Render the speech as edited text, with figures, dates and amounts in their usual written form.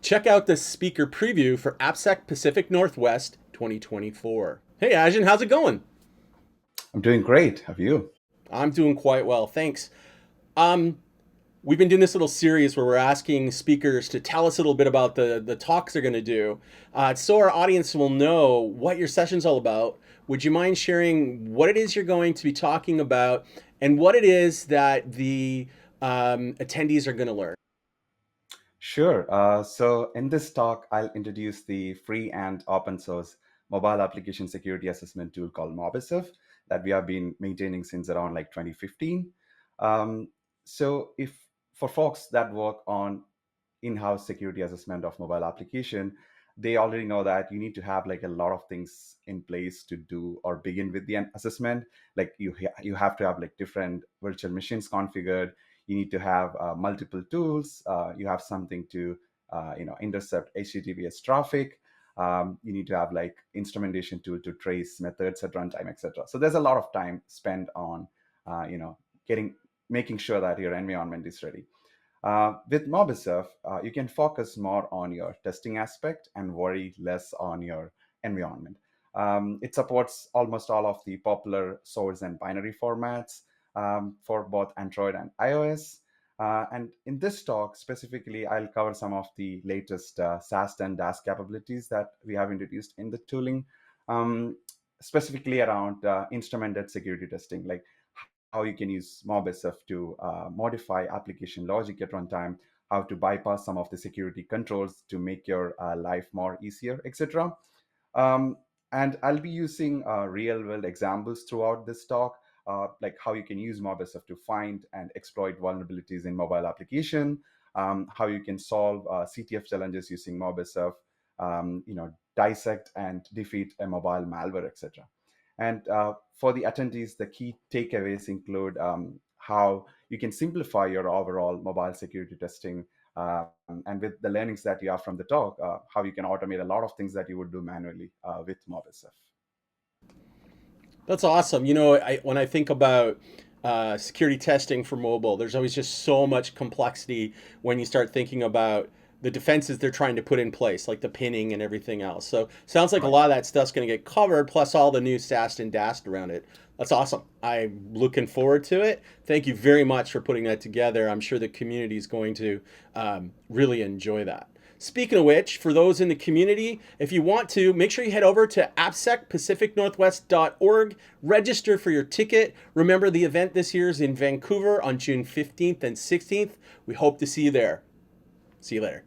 Check out the speaker preview for AppSec Pacific Northwest 2024. Hey, Ajin, how's it going? I'm doing great. Have you? I'm doing quite well, thanks. Um, we've been doing this little series where we're asking speakers to tell us a little bit about the talks they're going to do, so our audience will know what your session's all about. Would you mind sharing what it is you're going to be talking about and what it is that the attendees are going to learn? Sure. So, in this talk, I'll introduce the free and open source mobile application security assessment tool called MobSF that we have been maintaining since around like 2015. Um, so, if for folks that work on in-house security assessment of mobile application, they already know that you need to have like a lot of things in place to do or begin with the assessment. Like you have to have like different virtual machines configured. You need to have multiple tools. You have something to intercept HTTPS traffic. You need to have like instrumentation tool to trace methods at runtime, etc. So there's a lot of time spent on getting making sure that your environment is ready. With MobSF, you can focus more on your testing aspect and worry less on your environment. It supports almost all of the popular source and binary formats for both Android and iOS. And in this talk, specifically, I'll cover some of the latest SAST and DAS capabilities that we have introduced in the tooling, um, specifically around instrumented security testing, like how you can use MobSF to modify application logic at runtime, how to bypass some of the security controls to make your life more easier, etc. Um, and I'll be using real world examples throughout this talk, like how you can use MobSF to find and exploit vulnerabilities in mobile application, how you can solve CTF challenges using MobSF, dissect and defeat a mobile malware, etc. And for the attendees, the key takeaways include how you can simplify your overall mobile security testing. And with the learnings that you have from the talk, how you can automate a lot of things that you would do manually with MobSF. That's awesome. When I think about security testing for mobile, there's always just so much complexity when you start thinking about the defenses they're trying to put in place, like the pinning and everything else. So sounds like a Right. lot of that stuff's going to get covered, plus all the new SAST and DAST around it. That's awesome. I'm looking forward to it. Thank you very much for putting that together. I'm sure the community is going to really enjoy that. Speaking of which, for those in the community, if you want to, make sure you head over to appsecpacificnorthwest.org, register for your ticket. Remember, the event this year is in Vancouver on June 15th and 16th. We hope to see you there. See you later.